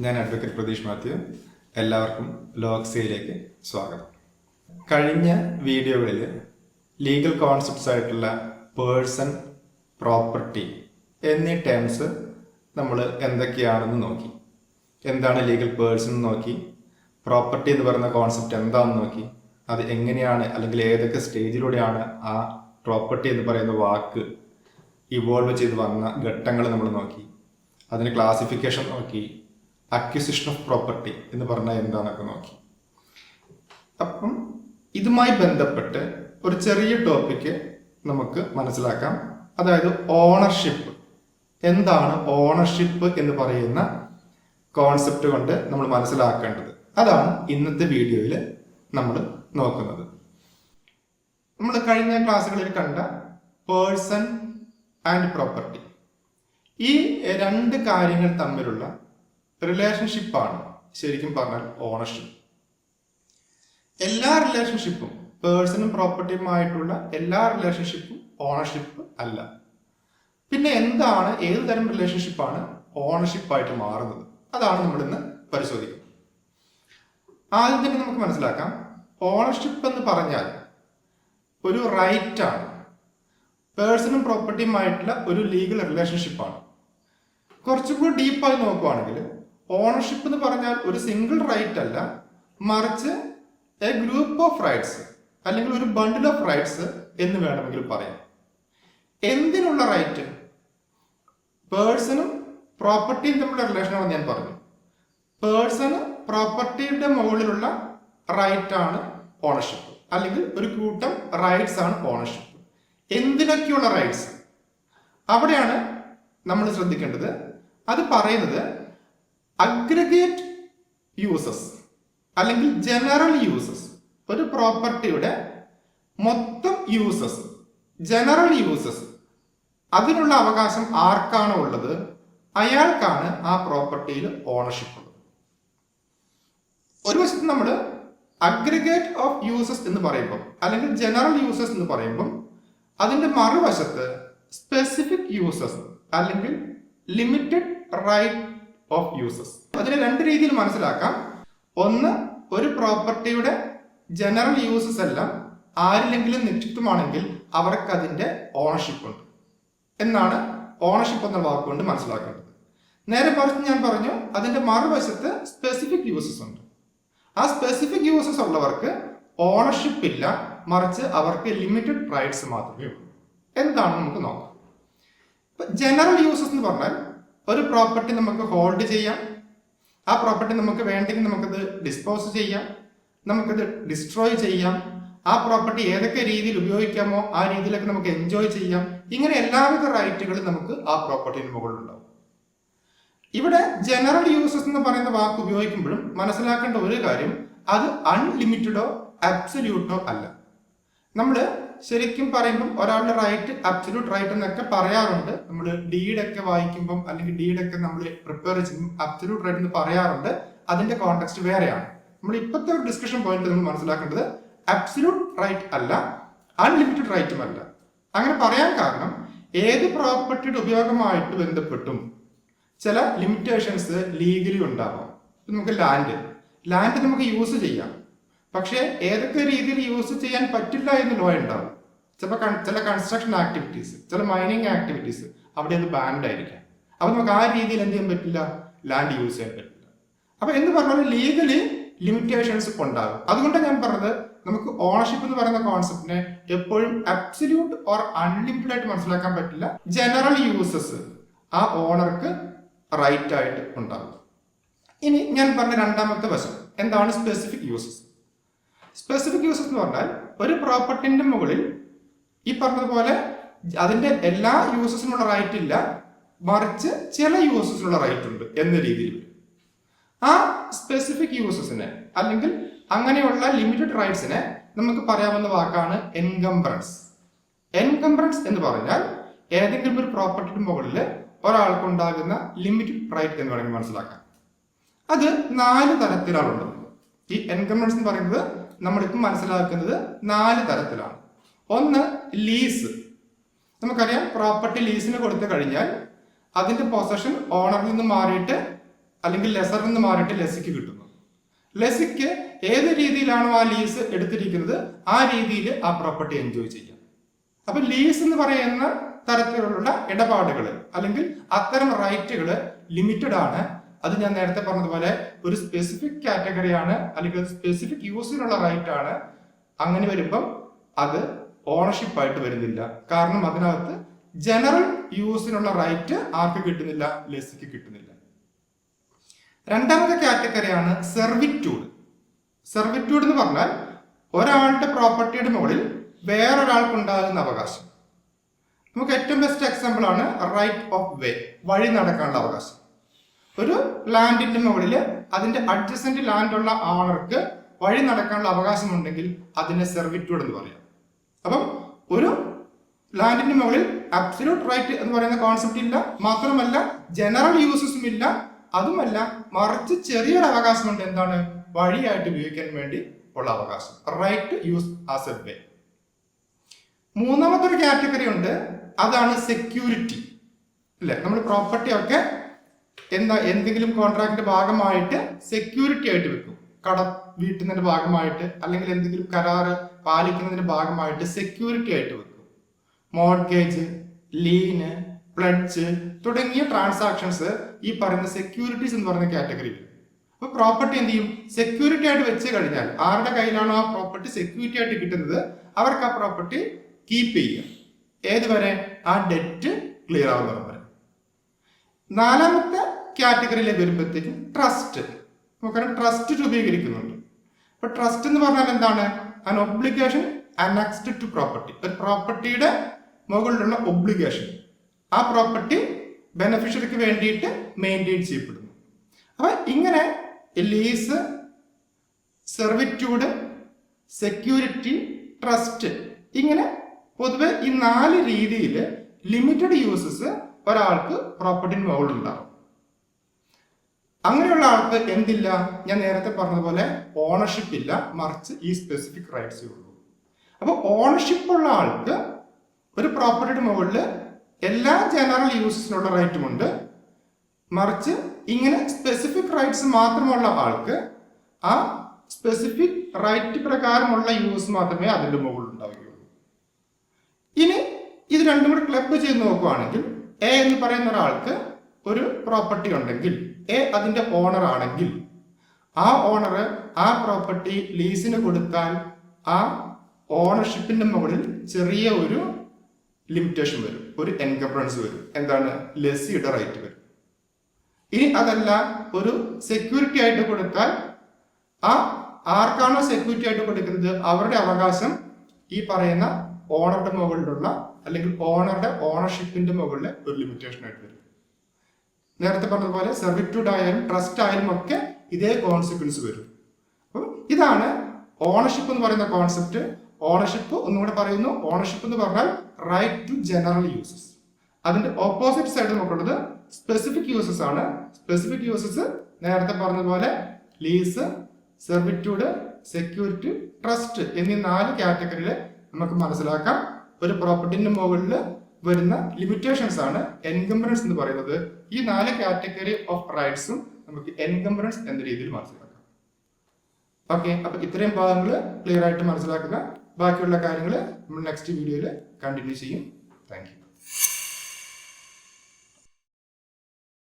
ഞാൻ അഡ്വക്കേറ്റ് പ്രതീഷ് മാത്യു. എല്ലാവർക്കും ലോക്സിയയിലേക്ക് സ്വാഗതം. കഴിഞ്ഞ വീഡിയോകളിൽ ലീഗൽ കോൺസെപ്റ്റ്സ് ആയിട്ടുള്ള പേഴ്സൺ, പ്രോപ്പർട്ടി എന്നീ ടേംസ് നമ്മൾ എന്തൊക്കെയാണെന്ന് നോക്കി. എന്താണ് ലീഗൽ പേഴ്സൺ എന്ന് നോക്കി. പ്രോപ്പർട്ടി എന്ന് പറയുന്ന കോൺസെപ്റ്റ് എന്താണെന്ന് നോക്കി. അത് എങ്ങനെയാണ് അല്ലെങ്കിൽ ഏതൊക്കെ സ്റ്റേജിലൂടെയാണ് ആ പ്രോപ്പർട്ടി എന്ന് പറയുന്ന വാക്ക് ഇവോൾവ് ചെയ്ത് വന്ന ഘട്ടങ്ങൾ നമ്മൾ നോക്കി. അതിന് ക്ലാസിഫിക്കേഷൻ നോക്കി. അക്വിസിഷൻ ഓഫ് പ്രോപ്പർട്ടി എന്ന് പറഞ്ഞാൽ എന്താണെന്നൊക്കെ നോക്കി. അപ്പം ഇതുമായി ബന്ധപ്പെട്ട് ഒരു ചെറിയ ടോപ്പിക്ക് നമുക്ക് മനസ്സിലാക്കാം. അതായത് ഓണർഷിപ്പ്. എന്താണ് ഓണർഷിപ്പ് എന്ന് പറയുന്ന കോൺസെപ്റ്റ് കൊണ്ട് നമ്മൾ മനസ്സിലാക്കേണ്ടത്? അതാണ് ഇന്നത്തെ വീഡിയോയിൽ നമ്മൾ നോക്കുന്നത്. നമ്മൾ കഴിഞ്ഞ ക്ലാസ്സുകളിൽ കണ്ട പേഴ്സൺ ആൻഡ് പ്രോപ്പർട്ടി, ഈ രണ്ട് കാര്യങ്ങൾ തമ്മിലുള്ള റിലേഷൻഷിപ്പാണ് ശരിക്കും പറഞ്ഞാൽ ഓണർഷിപ്പ്. എല്ലാ റിലേഷൻഷിപ്പും, പേഴ്സണും പ്രോപ്പർട്ടിയുമായിട്ടുള്ള എല്ലാ റിലേഷൻഷിപ്പും ഓണർഷിപ്പ് അല്ല. പിന്നെ എന്താണ്, ഏത് തരം റിലേഷൻഷിപ്പാണ് ഓണർഷിപ്പായിട്ട് മാറുന്നത്? അതാണ് നമ്മൾ ഇന്ന് പരിശോധിക്കുന്നത്. ആദ്യം തന്നെ നമുക്ക് മനസ്സിലാക്കാം, ഓണർഷിപ്പ് എന്ന് പറഞ്ഞാൽ ഒരു റൈറ്റ് ആണ്. പേഴ്സണും പ്രോപ്പർട്ടിയുമായിട്ടുള്ള ഒരു ലീഗൽ റിലേഷൻഷിപ്പാണ്. കുറച്ചും കൂടി ഡീപ്പായി നോക്കുവാണെങ്കിൽ ഓണർഷിപ്പ് എന്ന് പറഞ്ഞാൽ ഒരു സിംഗിൾ റൈറ്റ് അല്ല, മറിച്ച് എ ഗ്രൂപ്പ് ഓഫ് റൈറ്റ്സ് അല്ലെങ്കിൽ ഒരു ബണ്ടിൽ ഓഫ് റൈറ്റ്സ് എന്ന് വേണമെങ്കിൽ പറയാം. എന്തിനുള്ള റൈറ്റ്? പേഴ്സണും പ്രോപ്പർട്ടിയും തമ്മിലുള്ള റിലേഷനാണെന്ന് ഞാൻ പറഞ്ഞു. പേഴ്സണ് പ്രോപ്പർട്ടിയുടെ മുകളിലുള്ള റൈറ്റ് ആണ് ഓണർഷിപ്പ്, അല്ലെങ്കിൽ ഒരു കൂട്ടം റൈറ്റ്സ് ആണ് ഓണർഷിപ്പ്. എന്തിനൊക്കെയുള്ള റൈറ്റ്സ്? അവിടെയാണ് നമ്മൾ ശ്രദ്ധിക്കേണ്ടത്. അത് പറയുന്നത് അഗ്രിഗേറ്റ് യൂസസ് അല്ലെങ്കിൽ ജനറൽ യൂസസ്. ഒരു പ്രോപ്പർട്ടിയുടെ മൊത്തം യൂസസ്, ജനറൽ യൂസസ്, അതിനുള്ള അവകാശം ആർക്കാണോ ഉള്ളത് അയാൾക്കാണ് ആ പ്രോപ്പർട്ടിയിൽ ഓണർഷിപ്പ് ഉള്ളത്. ഒരു വശത്ത് നമ്മൾ അഗ്രിഗേറ്റ് ഓഫ് യൂസസ് എന്ന് പറയുമ്പോൾ അല്ലെങ്കിൽ ജനറൽ യൂസസ് എന്ന് പറയുമ്പോൾ അതിന്റെ മറുവശത്ത് സ്പെസിഫിക് യൂസസ് അല്ലെങ്കിൽ ലിമിറ്റഡ് റൈറ്റ് ഓഫ് യൂസസ്. അതിനെ രണ്ട് രീതിയിൽ മനസ്സിലാക്കാം. ഒന്ന്, ഒരു പ്രോപ്പർട്ടിയുടെ ജനറൽ യൂസസ് എല്ലാം ആരിലെങ്കിലും നിക്ഷിപ്തമാണെങ്കിൽ അവർക്ക് അതിന്റെ ഓണർഷിപ്പ് ഉണ്ട് എന്നാണ് ഓണർഷിപ്പ് എന്ന വാക്കുകൊണ്ട് മനസ്സിലാക്കേണ്ടത്. നേരെ മറിച്ച് ഞാൻ പറഞ്ഞു, അതിന്റെ മറുവശത്ത് സ്പെസിഫിക് യൂസസ് ഉണ്ട്. ആ സ്പെസിഫിക് യൂസസ് ഉള്ളവർക്ക് ഓണർഷിപ്പ് ഇല്ല, മറിച്ച് അവർക്ക് ലിമിറ്റഡ് റൈറ്റ്സ് മാത്രമേ ഉള്ളൂ. എന്താണെന്ന് നമുക്ക് നോക്കാം. ജനറൽ യൂസസ് എന്ന് പറഞ്ഞാൽ ഒരു പ്രോപ്പർട്ടി നമുക്ക് ഹോൾഡ് ചെയ്യാം. ആ പ്രോപ്പർട്ടി നമുക്ക് വേണ്ടെങ്കിൽ നമുക്കത് ഡിസ്പോസ് ചെയ്യാം, നമുക്കത് ഡിസ്ട്രോയ് ചെയ്യാം. ആ പ്രോപ്പർട്ടി ഏതൊക്കെ രീതിയിൽ ഉപയോഗിക്കാമോ ആ രീതിയിലൊക്കെ നമുക്ക് എൻജോയ് ചെയ്യാം. ഇങ്ങനെ എല്ലാവിധ റൈറ്റുകളും നമുക്ക് ആ പ്രോപ്പർട്ടിന് മുകളിലുണ്ടാവും. ഇവിടെ ജനറൽ യൂസസ് എന്ന് പറയുന്ന വാക്ക് ഉപയോഗിക്കുമ്പോഴും മനസ്സിലാക്കേണ്ട ഒരു കാര്യം, അത് അൺലിമിറ്റഡോ അബ്സല്യൂട്ടോ അല്ല. നമ്മൾ ശരിക്കും പറയുമ്പം ഒരാളുടെ റൈറ്റ് അബ്സല്യൂട്ട് റൈറ്റ് എന്നൊക്കെ പറയാറുണ്ട്. നമ്മൾ ഡീഡൊക്കെ വായിക്കുമ്പം അല്ലെങ്കിൽ ഡീഡൊക്കെ നമ്മൾ പ്രിപ്പയർ ചെയ്യുമ്പോൾ അബ്സല്യൂട്ട് റൈറ്റ് എന്ന് പറയാറുണ്ട്. അതിന്റെ കോണ്ടെക്സ്റ്റ് വേറെയാണ്. നമ്മൾ ഇപ്പോഴത്തെ ഒരു ഡിസ്കഷൻ പോയിന്റ് നമ്മൾ മനസ്സിലാക്കേണ്ടത് അബ്സല്യൂട്ട് റൈറ്റ് അല്ല, അൺലിമിറ്റഡ് റൈറ്റും അല്ല. അങ്ങനെ പറയാൻ കാരണം ഏത് പ്രോപ്പർട്ടിയുടെ ഉപയോഗമായിട്ട് ബന്ധപ്പെട്ടും ചില ലിമിറ്റേഷൻസ് ലീഗലി ഉണ്ടാവാം. നമുക്ക് ലാൻഡ് നമുക്ക് യൂസ് ചെയ്യാം, പക്ഷേ ഏതൊക്കെ രീതിയിൽ യൂസ് ചെയ്യാൻ പറ്റില്ല എന്ന് ലോ ഉണ്ടാവും. ചില കൺസ്ട്രക്ഷൻ ആക്ടിവിറ്റീസ്, ചില മൈനിങ് ആക്ടിവിറ്റീസ് അവിടെ അത് ബാൻഡ് ആയിരിക്കാം. അപ്പൊ നമുക്ക് ആ രീതിയിൽ എന്ത് ചെയ്യാൻ പറ്റില്ല, ലാൻഡ് യൂസ് ചെയ്യാൻ പറ്റില്ല. അപ്പൊ എന്ന് പറഞ്ഞാൽ ലീഗലി ലിമിറ്റേഷൻസ് ഉണ്ടാകും. അതുകൊണ്ടാണ് ഞാൻ പറഞ്ഞത്, നമുക്ക് ഓണർഷിപ്പ് എന്ന് പറയുന്ന കോൺസെപ്റ്റിനെ എപ്പോഴും അബ്സല്യൂട്ട് ഓർ അൺലിമിറ്റഡ് ആയിട്ട് മനസ്സിലാക്കാൻ പറ്റില്ല. ജനറൽ യൂസസ് ആ ഓണർക്ക് റൈറ്റ് ആയിട്ട് ഉണ്ടാകും. ഇനി ഞാൻ പറഞ്ഞ രണ്ടാമത്തെ വശം എന്താണ് സ്പെസിഫിക് യൂസസ്. സ്പെസിഫിക് യൂസസ് എന്ന് പറഞ്ഞാൽ ഒരു പ്രോപ്പർട്ടിന്റെ മുകളിൽ ഈ പറഞ്ഞതുപോലെ അതിന്റെ എല്ലാ യൂസസിനുള്ള റൈറ്റ് ഇല്ല, മറിച്ച് ചില യൂസസിനുള്ള റൈറ്റ് ഉണ്ട് എന്ന രീതിയിൽ. ആ സ്പെസിഫിക് യൂസസിനെ അല്ലെങ്കിൽ അങ്ങനെയുള്ള ലിമിറ്റഡ് റൈറ്റ്സിനെ നമുക്ക് പറയാവുന്ന വാക്കാണ് എൻകംബ്രൻസ്. എൻകംബ്രൻസ് എന്ന് പറഞ്ഞാൽ ഏതെങ്കിലും ഒരു പ്രോപ്പർട്ടിയുടെ മുകളിൽ ഒരാൾക്കുണ്ടാകുന്ന ലിമിറ്റഡ് റൈറ്റ് എന്ന് വേണമെങ്കിൽ മനസ്സിലാക്കാം. അത് 4 തരത്തിലാണുള്ളത്. ഈ എൻകംബ്രൻസ് എന്ന് പറയുന്നത് നമ്മളിപ്പം മനസ്സിലാക്കുന്നത് 4 തരത്തിലാണ്. ഒന്ന്, ലീസ്. നമുക്കറിയാം, പ്രോപ്പർട്ടി ലീസിന് കൊടുത്തു കഴിഞ്ഞാൽ അതിന്റെ പൊസഷൻ ഓണറിൽ നിന്ന് മാറിയിട്ട് അല്ലെങ്കിൽ ലെസറിൽ നിന്ന് മാറിയിട്ട് ലെസിക്ക് കിട്ടുന്നു. ലെസിക്ക് ഏത് രീതിയിലാണോ ആ ലീസ് എടുത്തിരിക്കുന്നത് ആ രീതിയിൽ ആ പ്രോപ്പർട്ടി എൻജോയ് ചെയ്യാം. അപ്പൊ ലീസ് എന്ന് പറയുന്ന തരത്തിലുള്ള ഇടപാടുകൾ അല്ലെങ്കിൽ അത്തരം റൈറ്റുകൾ ലിമിറ്റഡ് ആണ്. അത് ഞാൻ നേരത്തെ പറഞ്ഞതുപോലെ ഒരു സ്പെസിഫിക് കാറ്റഗറിയാണ് അല്ലെങ്കിൽ ഒരു സ്പെസിഫിക് യൂസിനുള്ള റൈറ്റ് ആണ്. അങ്ങനെ വരുമ്പം അത് ഓണർഷിപ്പ് ആയിട്ട് വരുന്നില്ല. കാരണം അതിനകത്ത് ജനറൽ യൂസിനുള്ള റൈറ്റ് ആർക്ക് കിട്ടുന്നില്ല? ലെസിക്ക് കിട്ടുന്നില്ല. രണ്ടാമത്തെ കാറ്റഗറിയാണ് സെർവിറ്റ്യൂഡ്. സെർവിറ്റ്യൂഡ് എന്ന് പറഞ്ഞാൽ ഒരാളുടെ പ്രോപ്പർട്ടിയുടെ മുകളിൽ വേറൊരാൾക്ക് ഉണ്ടാകുന്ന അവകാശം. നമുക്ക് ഏറ്റവും ബെസ്റ്റ് എക്സാമ്പിൾ ആണ് റൈറ്റ് ഓഫ് വേ, വഴി നടക്കാനുള്ള അവകാശം. ഒരു ലാൻഡിന്റെ മുകളിൽ അതിന്റെ അഡ്ജസന്റ് ലാൻഡ് ഉള്ള ആളർക്ക് വഴി നടക്കാനുള്ള അവകാശം ഉണ്ടെങ്കിൽ അതിനെ സെർവിറ്റ്യൂഡ് എന്ന് പറയാം. അപ്പം ഒരു ലാൻഡിന്റെ മുകളിൽ അബ്സല്യൂട്ട് റൈറ്റ് എന്ന് പറയുന്ന കോൺസെപ്റ്റ് ഇല്ല, മാത്രമല്ല ജനറൽ യൂസസും ഇല്ല, അതുമല്ല മറിച്ച് ചെറിയൊരു അവകാശമുണ്ട്. എന്താണ്? വഴിയായിട്ട് ഉപയോഗിക്കാൻ വേണ്ടി ഉള്ള അവകാശം, right use as a way. മൂന്നാമത്തെ ഒരു കാറ്റഗറി ഉണ്ട്, അതാണ് സെക്യൂരിറ്റി. അല്ലെ, നമ്മൾ പ്രോപ്പർട്ടി ഒക്കെ എന്തെങ്കിലും കോൺട്രാക്ടിന്റെ ഭാഗമായിട്ട് സെക്യൂരിറ്റി ആയിട്ട് വെക്കും. കട വീട്ടുന്നതിന്റെ ഭാഗമായിട്ട് അല്ലെങ്കിൽ എന്തെങ്കിലും കരാറ് പാലിക്കുന്നതിന്റെ ഭാഗമായിട്ട് സെക്യൂരിറ്റി ആയിട്ട് വെക്കും. മോർഗേജ്, ലീന്, പ്ലഡ്ജ് തുടങ്ങിയ ട്രാൻസാക്ഷൻസ് ഈ പറയുന്ന സെക്യൂരിറ്റീസ് എന്ന് പറയുന്ന കാറ്റഗറി വരും. അപ്പൊ പ്രോപ്പർട്ടി എന്ത് ചെയ്യും? സെക്യൂരിറ്റി ആയിട്ട് വെച്ച് കഴിഞ്ഞാൽ ആരുടെ കയ്യിലാണോ ആ പ്രോപ്പർട്ടി സെക്യൂരിറ്റി ആയിട്ട് കിട്ടുന്നത് അവർക്ക് ആ പ്രോപ്പർട്ടി കീപ്പ് ചെയ്യുക. ഏതുവരെ? ആ ഡെറ്റ് ക്ലിയർ ആവുന്നവർ വരെ. നാലാമത്തെ കാറ്റഗറിയിലേക്ക് വരുമ്പോഴത്തേക്കും ട്രസ്റ്റ്. നമുക്കറിയാം ട്രസ്റ്റ് രൂപീകരിക്കുന്നുണ്ട്. അപ്പൊ ട്രസ്റ്റ് എന്ന് പറഞ്ഞാൽ എന്താണ്? An obligation annexed to property. ഒരു പ്രോപ്പർട്ടിയുടെ മുകളിലുള്ള ഒബ്ലിഗേഷൻ ആ പ്രോപ്പർട്ടി ബെനഫിഷ്യറിക്ക് വേണ്ടിയിട്ട് മെയിൻറ്റെയിൻ ചെയ്യപ്പെടുന്നു. അപ്പൊ ഇങ്ങനെ ലീസ്, സെർവിറ്റ്യൂഡ്, സെക്യൂരിറ്റി, ട്രസ്റ്റ്, ഇങ്ങനെ പൊതുവെ ഈ 4 രീതിയിൽ ലിമിറ്റഡ് യൂസസ് ഒരാൾക്ക് പ്രോപ്പർട്ടിന് മുകളിലുണ്ടാവും. അങ്ങനെയുള്ള ആൾക്ക് എന്തില്ല? ഞാൻ നേരത്തെ പറഞ്ഞതുപോലെ ഓണർഷിപ്പ് ഇല്ല, മറിച്ച് ഈ സ്പെസിഫിക് റൈറ്റ്സേ ഉള്ളൂ. അപ്പൊ ഓണർഷിപ്പ് ഉള്ള ആൾക്ക് ഒരു പ്രോപ്പർട്ടിയുടെ മുകളിൽ എല്ലാ ജനറൽ യൂസസിനുള്ള റൈറ്റും ഉണ്ട്, മറിച്ച് ഇങ്ങനെ സ്പെസിഫിക് റൈറ്റ്സ് മാത്രമുള്ള ആൾക്ക് ആ സ്പെസിഫിക് റൈറ്റ് പ്രകാരമുള്ള യൂസ് മാത്രമേ അതിന്റെ മുകളിൽ ഉണ്ടാവുകയുള്ളൂ. ഇനി ഇത് രണ്ടും കൂടി ക്ലബ് ചെയ്ത് നോക്കുകയാണെങ്കിൽ എ എന്ന് പറയുന്ന ഒരാൾക്ക് ഒരു പ്രോപ്പർട്ടി ഉണ്ടെങ്കിൽ, എ അതിന്റെ ഓണർ ആണെങ്കിൽ, ആ ഓണർ ആ പ്രോപ്പർട്ടി ലീസിന് കൊടുത്താൽ ആ ഓണർഷിപ്പിന്റെ മുകളിൽ ചെറിയ ഒരു ലിമിറ്റേഷൻ വരും, ഒരു എൻകംബ്രൻസ് വരും. എന്താണ്? ലെസിയുടെ റൈറ്റ് വരും. ഇനി അതല്ല, ഒരു സെക്യൂരിറ്റി ആയിട്ട് കൊടുത്താൽ ആ ആർക്കാണോ സെക്യൂരിറ്റി ആയിട്ട് കൊടുക്കുന്നത് അവരുടെ അവകാശം ഈ പറയുന്ന ഓണറുടെ മുകളിലുള്ള അല്ലെങ്കിൽ ഓണറുടെ ഓണർഷിപ്പിന്റെ മുകളിൽ ഒരു ലിമിറ്റേഷൻ ആയിട്ട് വരും. നേരത്തെ പറഞ്ഞതുപോലെ സെർവിറ്റ്യൂഡ് ആയാലും ട്രസ്റ്റ് ആയാലും ഒക്കെ ഇതേ കോൺസിക്വൻസ് വരും. അപ്പം ഇതാണ് ഓണർഷിപ്പ് എന്ന് പറയുന്ന കോൺസെപ്റ്റ്. ഓണർഷിപ്പ് ഒന്നുകൂടെ പറയുന്നു, ഓണർഷിപ്പ് എന്ന് പറഞ്ഞാൽ റൈറ്റ് ടു ജനറൽ യൂസസ്. അതിന്റെ ഓപ്പോസിറ്റ് സൈഡ് നമുക്കുള്ളത് സ്പെസിഫിക് യൂസസ് ആണ്. സ്പെസിഫിക് യൂസസ് നേരത്തെ പറഞ്ഞതുപോലെ ലീസ്, സെർവിറ്റ്യൂഡ്, സെക്യൂരിറ്റി, ട്രസ്റ്റ് എന്നീ 4 കാറ്റഗറിയിൽ നമുക്ക് മനസ്സിലാക്കാം. ഒരു പ്രോപ്പർട്ടിന്റെ മുകളിൽ വരുന്ന ലിമിറ്റേഷൻസ് ആണ് എൻകംബ്രൻസ് എന്ന് പറയുന്നത്. ഈ 4 കാറ്റഗറി ഓഫ് റൈറ്റ്സും നമുക്ക് എൻകംബ്രൻസ് എന്ന രീതിയിൽ മനസ്സിലാക്കാം. ഓക്കെ, അപ്പൊ ഇത്രയും ഭാഗങ്ങൾ ക്ലിയർ ആയിട്ട് മനസ്സിലാക്കുക. ബാക്കിയുള്ള കാര്യങ്ങൾ നമ്മൾ നെക്സ്റ്റ് വീഡിയോയിൽ കണ്ടിന്യൂ ചെയ്യും. Thank you.